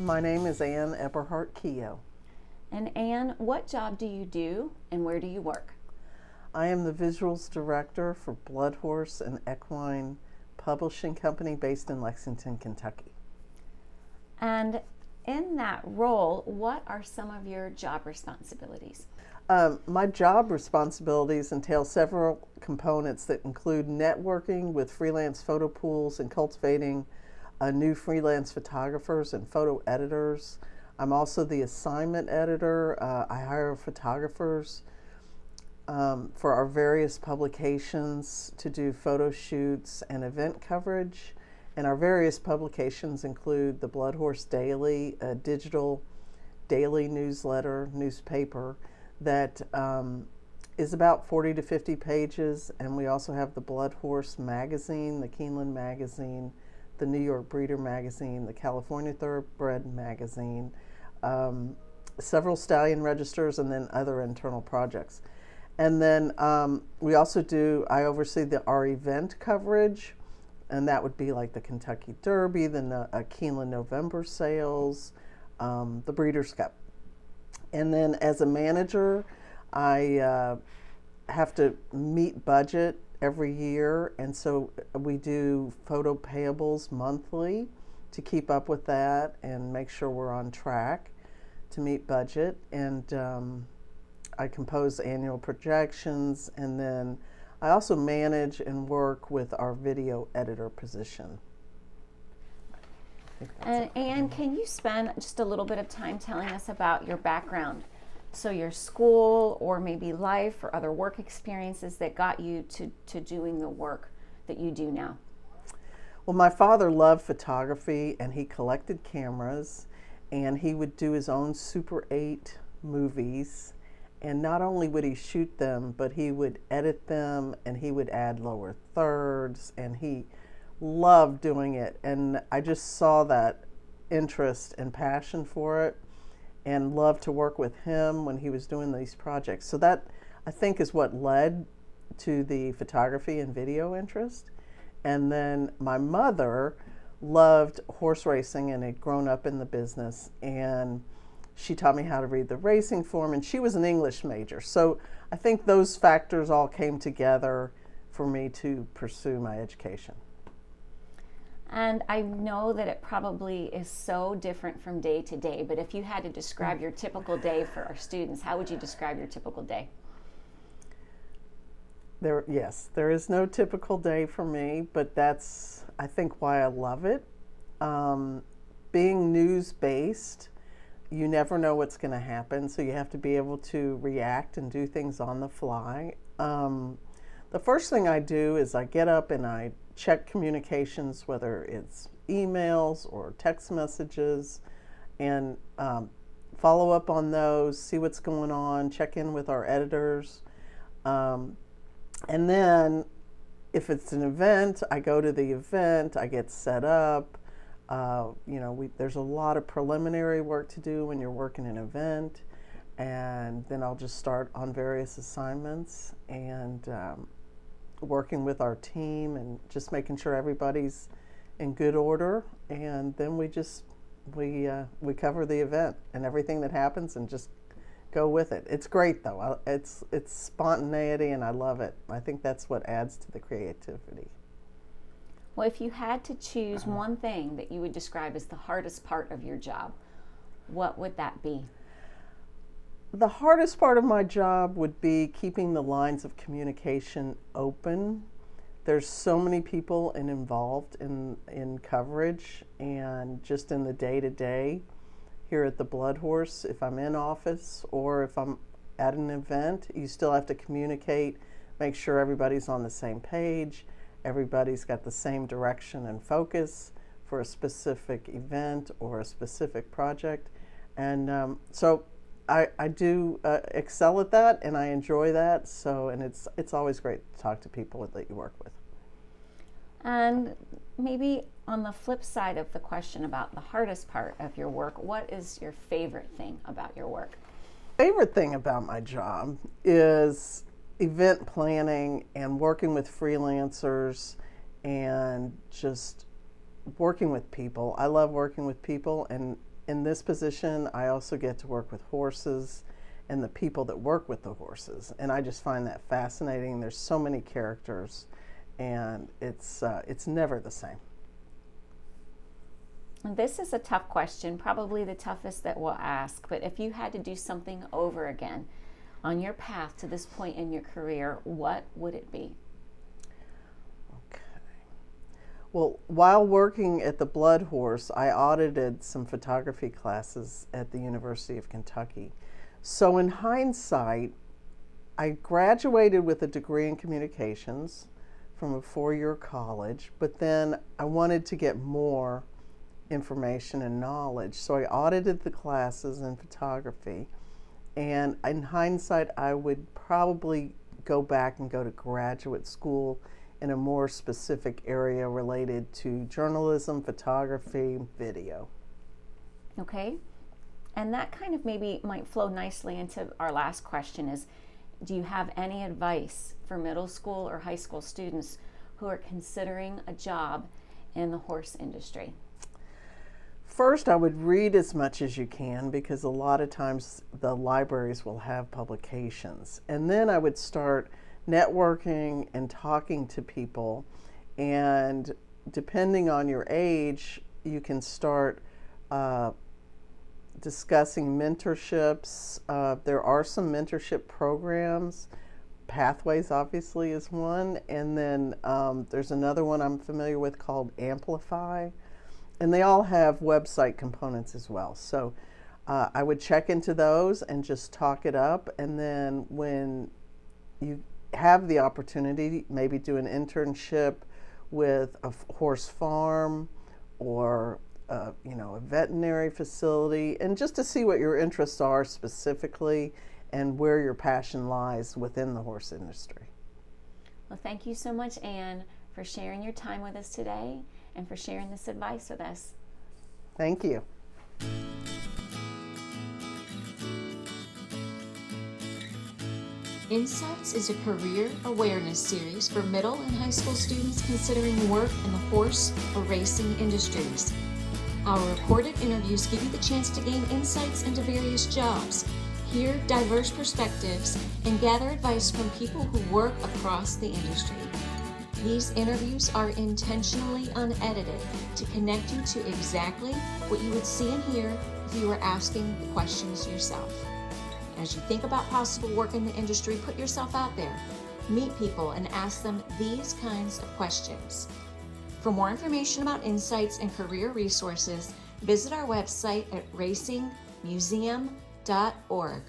My name is Anne Eberhardt Keogh. And Anne, what job do you do and where do you work? I am the visuals director for BloodHorse, an equine publishing company based in Lexington, Kentucky. And in that role, what are some of your job responsibilities? My job responsibilities entail several components that include networking with freelance photo pools and cultivating new freelance photographers and photo editors. I'm also the assignment editor. I hire photographers for our various publications to do photo shoots and event coverage. And our various publications include the BloodHorse Daily, a digital daily newspaper that is about 40 to 50 pages. And we also have the BloodHorse magazine, the Keeneland magazine, the New York Breeder magazine, the California Thoroughbred magazine, several stallion registers, and then other internal projects. And then we also I oversee our event coverage, and that would be like the Kentucky Derby, the Keeneland November sales, the Breeders' Cup. And then as a manager, I have to meet budget every year, and so we do photo payables monthly to keep up with that and make sure we're on track to meet budget. And I compose annual projections, and then I also manage and work with our video editor position. And Anne, can you spend just a little bit of time telling us about your background? So your school or maybe life or other work experiences that got you to doing the work that you do now. Well, my father loved photography, and he collected cameras, and he would do his own Super 8 movies. And not only would he shoot them, but he would edit them, and he would add lower thirds, and he loved doing it. And I just saw that interest and passion for it and loved to work with him when he was doing these projects. So that, I think, is what led to the photography and video interest. And then my mother loved horse racing and had grown up in the business, and she taught me how to read the racing form, and she was an English major. So I think those factors all came together for me to pursue my education. And I know that it probably is so different from day to day, but if you had to describe your typical day for our students, how would you describe your typical day? There is no typical day for me, but that's, I think, why I love it. Being news-based, you never know what's going to happen, so you have to be able to react and do things on the fly. The first thing I do is I get up and I check communications, whether it's emails or text messages, and follow up on those, see what's going on, check in with our editors. And then if it's an event, I go to the event, I get set up. There's a lot of preliminary work to do when you're working an event, and then I'll just start on various assignments and working with our team and just making sure everybody's in good order, and then we cover the event and everything that happens and just go with it. It's great though. It's spontaneity, and I love it. I think that's what adds to the creativity. Well, if you had to choose one thing that you would describe as the hardest part of your job, what would that be? The hardest part of my job would be keeping the lines of communication open. There's so many people involved in coverage and just in the day-to-day here at the BloodHorse. If I'm in office or if I'm at an event, you still have to communicate, make sure everybody's on the same page, everybody's got the same direction and focus for a specific event or a specific project. And so I do excel at that, and I enjoy that. So, and it's always great to talk to people that you work with. And maybe on the flip side of the question about the hardest part of your work, what is your favorite thing about your work? Favorite thing about my job is event planning and working with freelancers and just working with people. I love working with people, and in this position, I also get to work with horses and the people that work with the horses. And I just find that fascinating. There's so many characters, and it's never the same. This is a tough question, probably the toughest that we'll ask, but if you had to do something over again on your path to this point in your career, what would it be? Okay. Well, while working at the BloodHorse, I audited some photography classes at the University of Kentucky. So in hindsight, I graduated with a degree in communications from a 4-year college, but then I wanted to get more information and knowledge. So I audited the classes in photography, and in hindsight, I would probably go back and go to graduate school in a more specific area related to journalism, photography, video. Okay. And that kind of maybe might flow nicely into our last question is, do you have any advice for middle school or high school students who are considering a job in the horse industry? First, I would read as much as you can, because a lot of times the libraries will have publications. And then I would start networking and talking to people. And depending on your age, you can start discussing mentorships. There are some mentorship programs. Pathways obviously is one. And then there's another one I'm familiar with called Amplify. And they all have website components as well. So I would check into those and just talk it up. And then when you have the opportunity, maybe do an internship with a horse farm or a veterinary facility, and just to see what your interests are specifically and where your passion lies within the horse industry. Well, thank you so much, Anne, for sharing your time with us today and for sharing this advice with us. Thank you. Insights is a career awareness series for middle and high school students considering work in the horse or racing industries. Our recorded interviews give you the chance to gain insights into various jobs, hear diverse perspectives, and gather advice from people who work across the industry. These interviews are intentionally unedited to connect you to exactly what you would see and hear if you were asking the questions yourself. As you think about possible work in the industry, put yourself out there, meet people, and ask them these kinds of questions. For more information about insights and career resources, visit our website at racingmuseum.org.